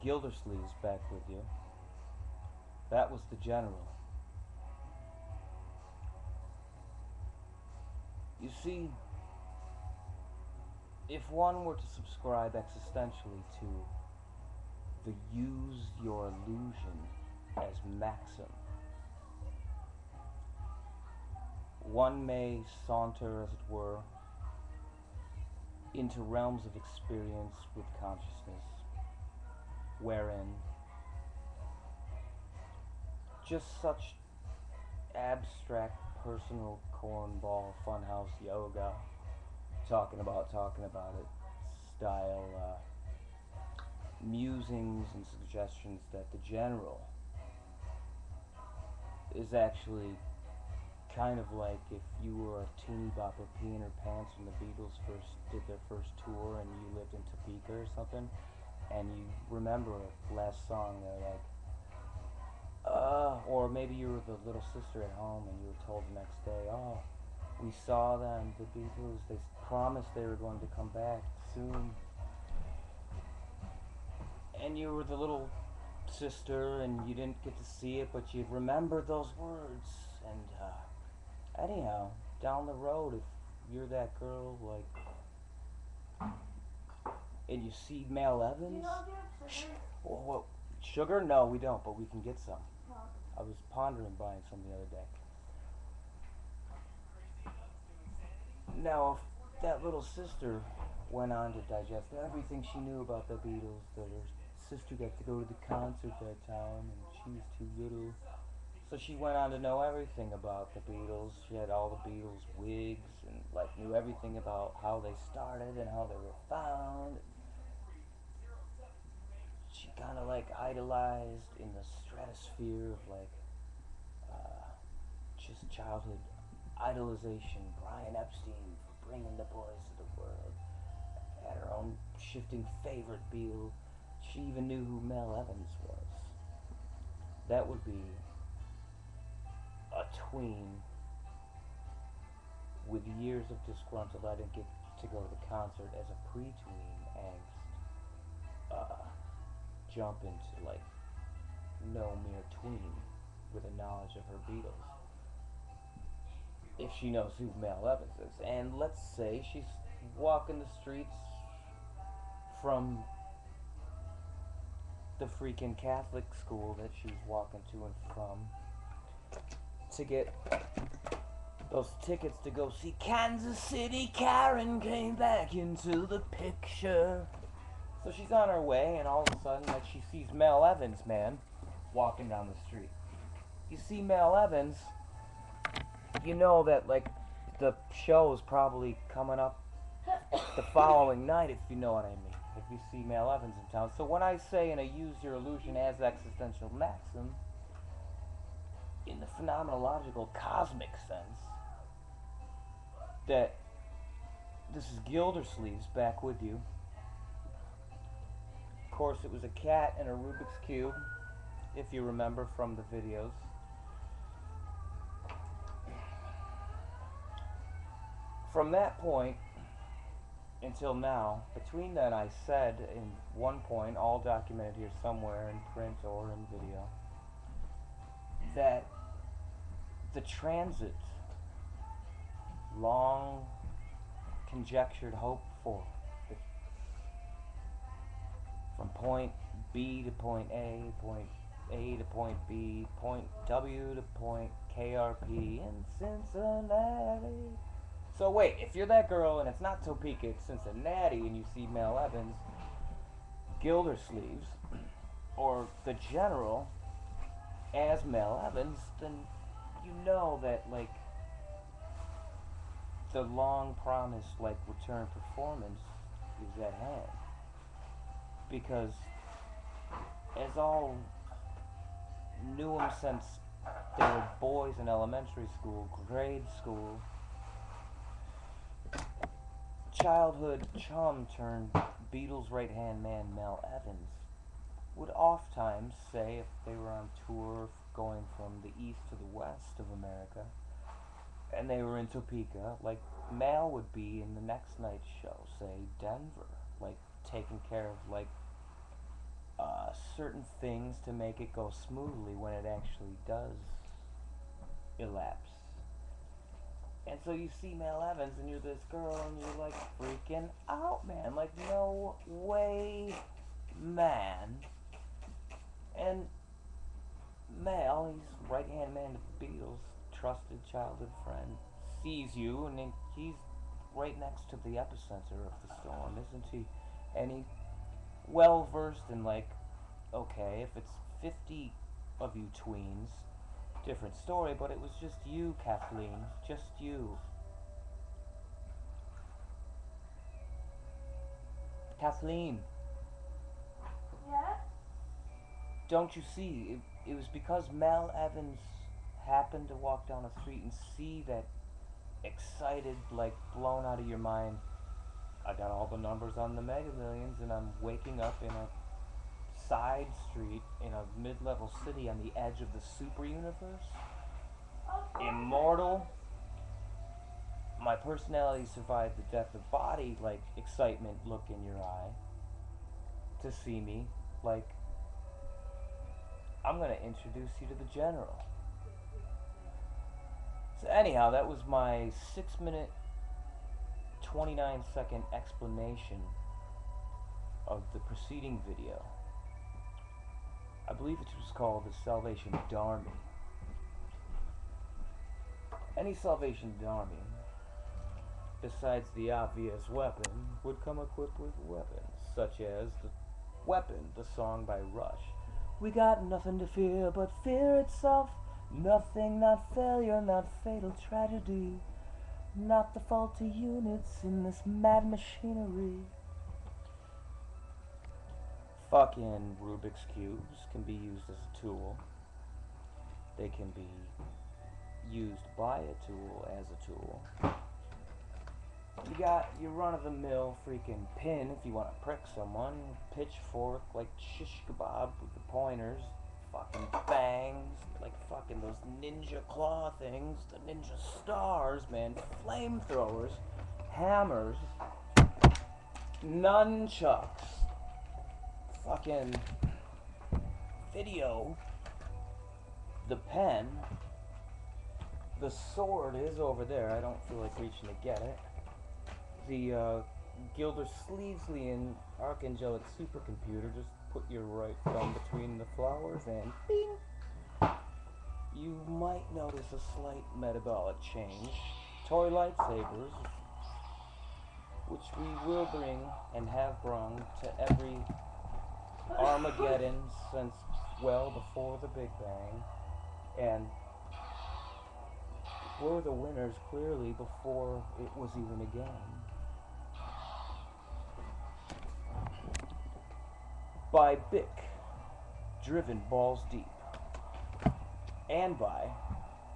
Gildersleeve's back with you. That was the general. You see, if one were to subscribe existentially to the use your illusion as maxim, one may saunter, as it were, into realms of experience with consciousness, wherein just such abstract personal cornball funhouse yoga, talking about it style musings and suggestions that the general is actually kind of like if you were a teeny bopper peeing her pants when the Beatles first did their first tour and you lived in Topeka or something, and you remember last song, they're like, or maybe you were the little sister at home and you were told the next day, oh, we saw them, the Beatles, they promised they were going to come back soon. And you were the little sister and you didn't get to see it, but you remembered those words. And anyhow, down the road, if you're that girl, like, and you see Mel Evans, You don't do sugar? Well, sugar? No, we don't, but we can get some. No. I was pondering buying some the other day. Now, if that little sister went on to digest everything she knew about the Beatles, that her sister got to go to the concert that time, and she was too little, so she went on to know everything about the Beatles. She had all the Beatles wigs, and like knew everything about how they started and how they were found. She kind of like idolized in the stratosphere of like just childhood idolization Brian Epstein for bringing the boys to the world. Had her own shifting favorite Beatle. She even knew who Mel Evans was. That would be a tween with years of disgruntled I didn't get to go to the concert as a pre-tween angst jump into like no mere tween with a knowledge of her Beatles. If she knows who Mel Evans is. And let's say she's walking the streets from the freaking Catholic school that she's walking to and from to get those tickets to go see Kansas City. Karen came back into the picture. So she's on her way, and all of a sudden, like, she sees Mel Evans, man, walking down the street. You see Mel Evans, you know that, like, the show is probably coming up the following night, if you know what I mean, if you see Mel Evans in town. So when I say, and I use your illusion as existential maxim, in the phenomenological cosmic sense, that this is Gildersleeve's back with you. Of course, it was a cat and a Rubik's Cube, if you remember from the videos. From that point until now, between then, I said in one point, all documented here somewhere in print or in video, that the transit, long conjectured, hoped for, from point B to point A to point B, point W to point KRP in Cincinnati. So wait, if you're that girl and it's not Topeka, it's Cincinnati, and you see Mel Evans, Gildersleeves, or the General as Mel Evans, then you know that, like, the long promised, like, return performance is at hand. Because as all knew them since they were boys in elementary school, grade school, childhood chum turned Beatles right-hand man Mel Evans would oftentimes say, if they were on tour going from the east to the west of America, and they were in Topeka, like, Mel would be in the next night's show, say Denver, like, taking care of, like, certain things to make it go smoothly when it actually does elapse. And so you see Mel Evans and you're this girl and you're like freaking out, man. Like, no way, man. And Mel, he's right-hand man to the Beatles, trusted childhood friend, sees you, and then he's right next to the epicenter of the storm, isn't he? And he well-versed in, like, okay, if it's 50 of you tweens, different story, but it was just you, Kathleen, just you. Kathleen. Yes? Don't you see, it was because Mel Evans happened to walk down the street and see that excited, like, blown out of your mind, I got all the numbers on the Mega Millions and I'm waking up in a side street in a mid-level city on the edge of the super universe. Immortal. My personality survived the death of body, like excitement look in your eye. To see me, like, I'm gonna introduce you to the general. So anyhow, that was my 6-minute, 29-second explanation of the preceding video. I believe it was called the Salvation Army. Any Salvation Army, besides the obvious weapon, would come equipped with weapons, such as the Weapon, the song by Rush. We got nothing to fear but fear itself. Nothing, not failure, not fatal tragedy. Not the faulty units in this mad machinery. Fucking Rubik's Cubes can be used as a tool. They can be used by a tool as a tool. You got your run-of-the-mill freaking pin if you want to prick someone. Pitchfork, like shish kebab with the pointers. Fucking fangs, like fucking those ninja claw things. The ninja stars, man. Flamethrowers. Hammers. Nunchucks. Fucking video. The pen. The sword is over there. I don't feel like reaching to get it. The Gilder Sleevesleyan Archangelic supercomputer. Just put your right thumb between the flowers and bing! You might notice a slight metabolic change. Toy lightsabers, which we will bring and have brung to every Armageddon since well before the Big Bang. And we're the winners clearly before it was even a game. By Bic, driven balls deep. And by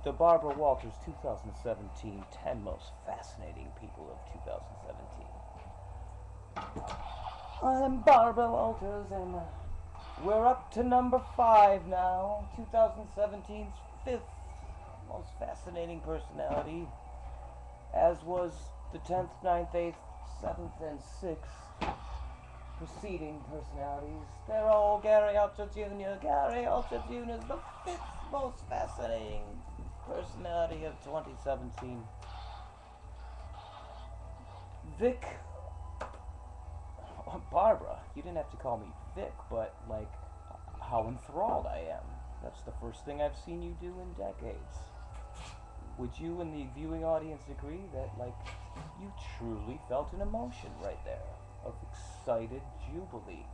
the Barbara Walters 2017 10 most fascinating people of 2017. I'm Barbara Walters and we're up to number 5 now. 2017's 5th most fascinating personality, as was the 10th, 9th, 8th, 7th, and 6th preceding personalities. They're all Gary Ultra Jr. Gary Ultra Jr. is the 5th most fascinating personality of 2017. Vic, Barbara, you didn't have to call me Vic, but like, how enthralled I am. That's the first thing I've seen you do in decades. Would you and the viewing audience agree that, like, you truly felt an emotion right there of excited jubilee?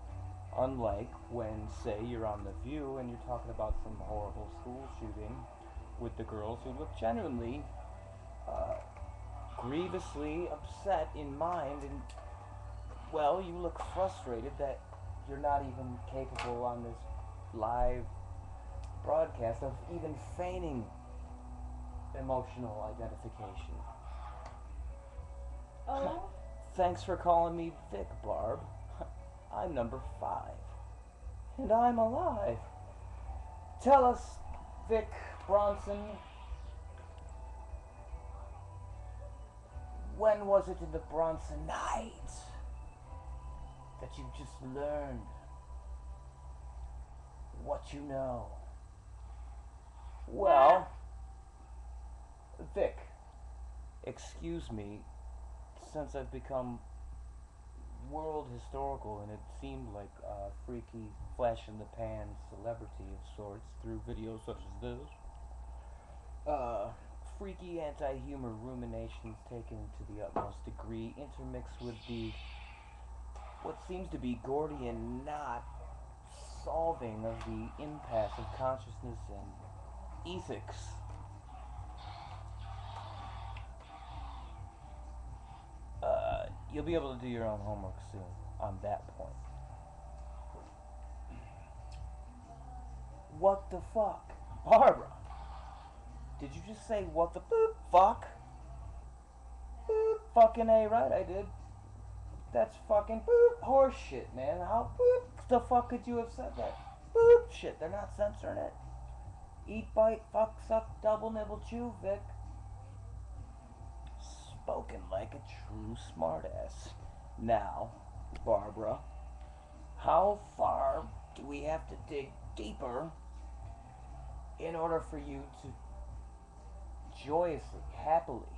Unlike when, say, you're on The View and you're talking about some horrible school shooting with the girls who look genuinely, grievously upset in mind, and, well, you look frustrated that you're not even capable on this live broadcast of even feigning emotional identification. Oh? Thanks for calling me Vic, Barb. I'm number 5. And I'm alive. Tell us, Vic Bronson, when was it in the Bronson night that you just learned what you know. Well, Vic, excuse me, since I've become world historical and it seemed like a freaky flash in the pan celebrity of sorts through videos such as this, freaky anti-humor ruminations taken to the utmost degree intermixed with the what seems to be Gordian knot solving of the impasse of consciousness and ethics. You'll be able to do your own homework soon on that point. What the fuck? Barbara! Did you just say what the fuck? Fucking A, right? I did. That's fucking horse shit, man. How the fuck could you have said that? Shit, they're not censoring it. Eat, bite, fuck, suck, double, nibble, chew, Vic. Spoken like a true smartass. Now, Barbara, how far do we have to dig deeper in order for you to joyously, happily,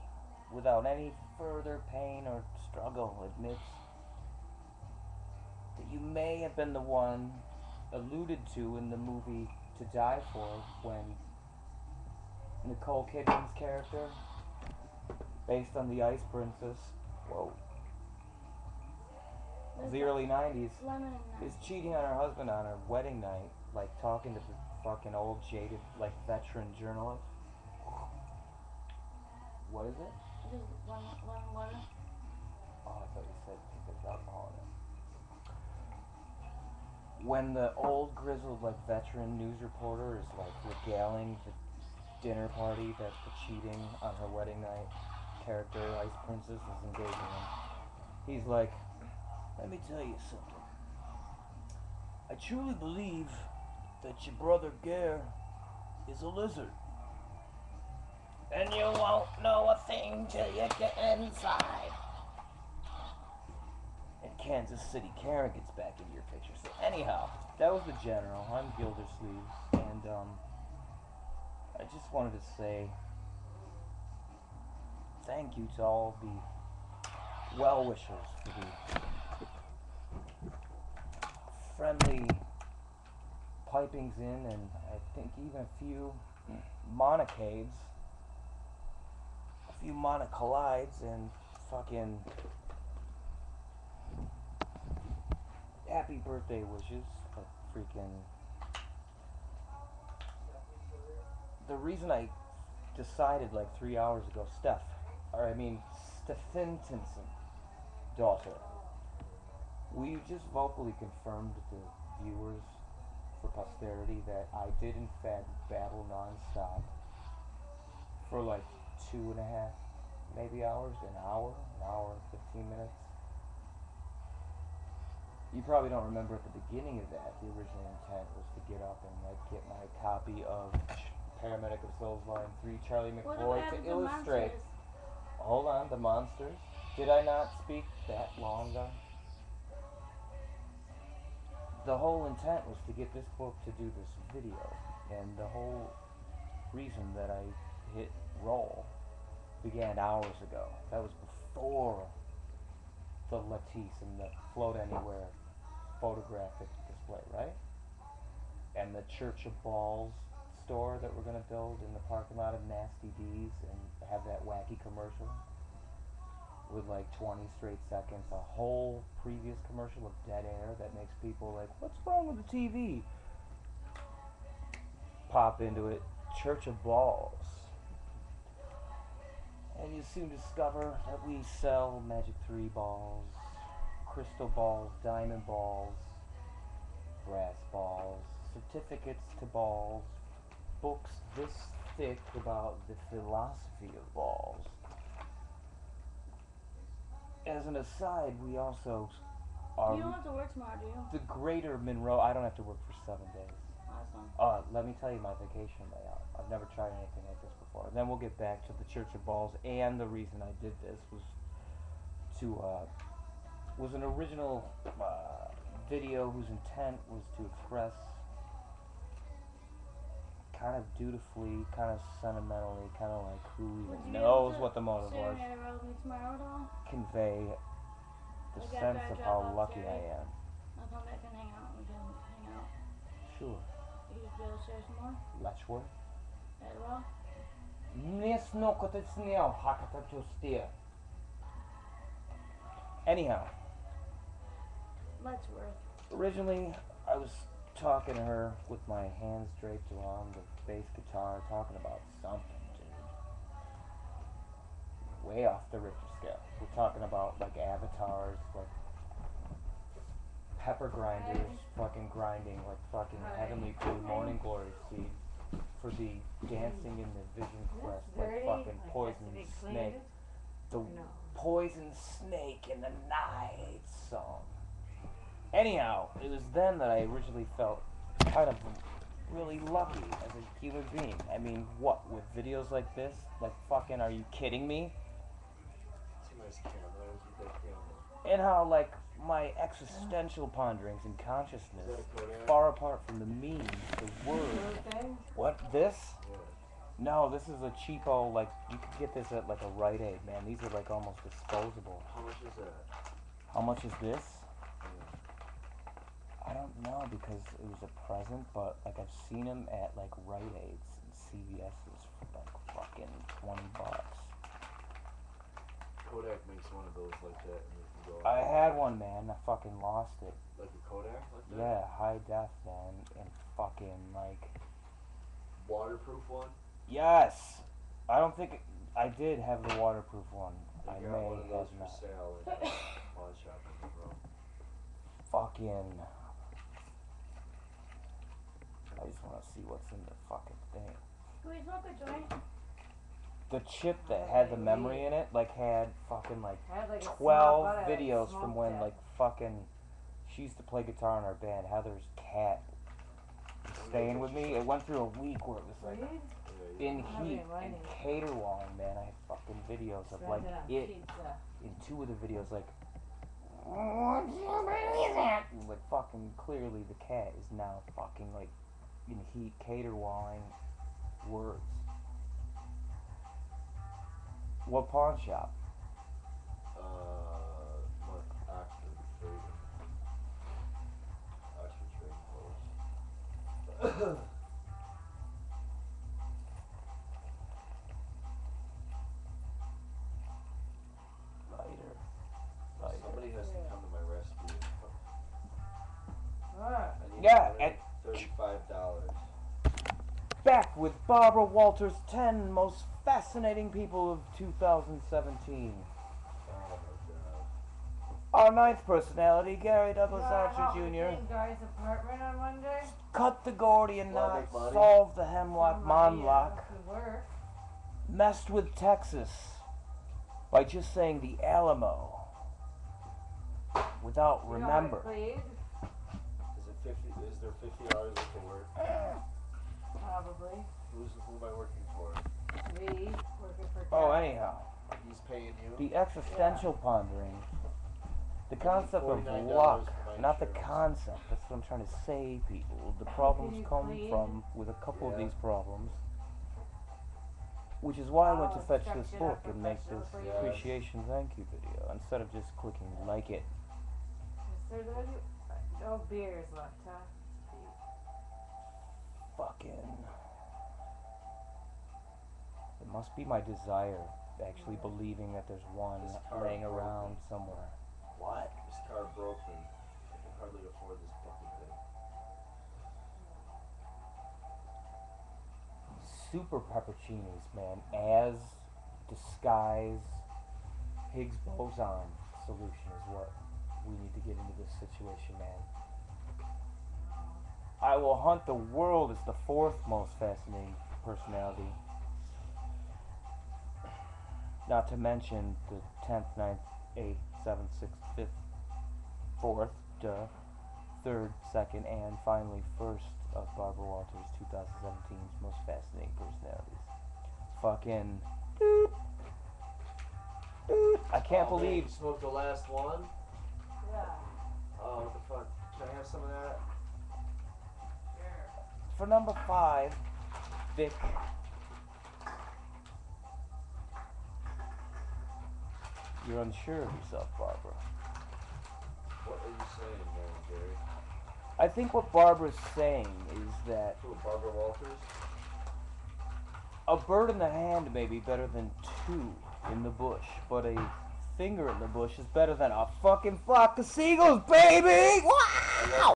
without any further pain or struggle, admit that you may have been the one alluded to in the movie To Die For when Nicole Kidman's character, based on the Ice Princess, of the early 90s, is cheating on her husband on her wedding night, like talking to the fucking old jaded, like veteran journalist. What is it? Just one water. Oh, I thought you said there's alcohol in it. When the old grizzled, like veteran news reporter is like regaling the dinner party that the cheating on her wedding night character, Ice Princess, is engaging in, he's like, let me tell you something. I truly believe that your brother Gare is a lizard. And you won't know a thing till you get inside. And Kansas City Karen gets back into your picture. So anyhow, that was the general. I'm Gildersleeves, and I just wanted to say thank you to all the well-wishers for the friendly pipings in, and I think even a few monocades, a few monocolides, and fucking happy birthday wishes. But freaking the reason I decided like 3 hours ago, Stephenton's daughter, we just vocally confirmed to viewers for posterity that I did in fact babble non-stop for like 2.5 maybe hours, an hour and 15 minutes. You probably don't remember at the beginning of that, the original intent was to get up and like get my copy of Paramedic of Souls Volume 3, Charlie McCoy, to illustrate. Hold on, the monsters. Did I not speak that long though? The whole intent was to get this book to do this video, and the whole reason that I hit roll began hours ago. That was before the Latisse and the Float Anywhere photographic display, right? And the Church of Balls store that we're going to build in the parking lot of Nasty D's and have that wacky commercial with like 20 straight seconds, a whole previous commercial of dead air that makes people like, what's wrong with the TV? Pop into it, Church of Balls. And you soon discover that we sell Magic 3 balls, crystal balls, diamond balls, brass balls, certificates to balls, books this thick about the philosophy of balls. As an aside, we also are... You don't have to work tomorrow, do you? The greater Monroe... I don't have to work for 7 days. Awesome. Let me tell you my vacation layout. I've never tried anything like this before. And then we'll get back to the Church of Balls, and the reason I did this was to, was an original video whose intent was to express kind of dutifully, kind of sentimentally, kind of like who Would even you be knows able what the motive to sit was, in the road with me tomorrow at all? convey the Like sense after I of drop how off lucky Jerry? I am. I'll come back and hang out. We can hang out. Sure. You just be able to share some more? Letchworth? Very well. Anyhow, Letchworth. originally I was talking to her with my hands draped around the bass guitar, talking about something, dude. Way off the Richter scale. We're talking about like avatars, like pepper grinders, fucking grinding like fucking heavenly food, morning glory seed for the dancing in the vision quest, like fucking poison snake. The poison snake in the night song. Anyhow, it was then that I originally felt kind of really lucky as a human being. I mean, what, with videos like this? Like fucking, are you kidding me? And how, like, my existential ponderings and consciousness, far apart from the means, the word. What, this? No, this is a cheapo, like, you could get this at, like, a Rite Aid, man. These are, like, almost disposable. How much is that? How much is this? I don't know, because it was a present, but, like, I've seen them at, like, Rite Aids and CVS's for, like, fucking $20. Kodak makes one of those like that, and you can go. I had one, man. I fucking lost it. Like a Kodak, like that. Yeah, high def, man, and fucking like. Waterproof one. Yes, I don't think I did have the waterproof one. They I got may one of those have for not. sale in the pawn shop in the road. Fucking. I just want to see what's in the fucking thing. Can we smoke a joint? The chip that had the memory in it, like, had fucking like Had like a 12 small butt, videos smoked from when it. like fucking she used to play guitar in our band. Heather's cat staying with me. It went through a week where it was like Weed? Yeah, in I heat mean, and lighting. caterwauling, man. I had fucking videos of Spent like on it pizza. in two of the videos, like, would you believe that? And, like, fucking clearly the cat is now fucking like in heat caterwauling words. What pawn shop? Oxford Trading. Oxford Trading Post. Lighter. Somebody has to come to my rescue. What? I need Yeah, and $35. back with Barbara Walters' 10 most fascinating people of 2017. Oh my god. Our ninth personality, Gary Douglas Archer Help Jr. me clean Guy's apartment on Monday. Cut the Gordian Wanna knot, make money? solve the hemlock Somebody, monlock, could work. messed with Texas by just saying the Alamo without You know remember. how to clean? Is there $50 worth of work? Probably. Who am I working for? Me, working for Oh, Jack. anyhow, He's paying you? the existential pondering, the concept of $49 luck, for my not the insurance. concept. That's what I'm trying to say, people. The problems you come clean? from with a couple of Yeah. these problems, which is why I went to I'll fetch structure this that book and make professional this for you. appreciation thank you video instead of just clicking like it. Is there no beers left, huh? Fucking. It must be my desire, actually believing that there's one This car laying broke around me. somewhere. What? This car broke me. I can hardly afford this fucking thing. Super pepperoncinis, man, as disguise Higgs boson solution is what we need to get into this situation, man. I will hunt the world as the fourth most fascinating personality. Not to mention the 10th, 9th, 8th, 7th, 6th, 5th, 4th, 3rd, 2nd, and finally 1st of Barbara Walters' 2017's most fascinating personalities. Fucking. I can't Oh, man, believe. you smoked the last one? Yeah. Oh, what the fuck? Can I have some of that? For number 5, Vic. You're unsure of yourself, Barbara. What are you saying, Jerry? I think what Barbara's saying is that Who, Barbara Walters? a bird in the hand may be better than two in the bush, but a finger in the bush is better than a fucking flock of seagulls, baby! Wow!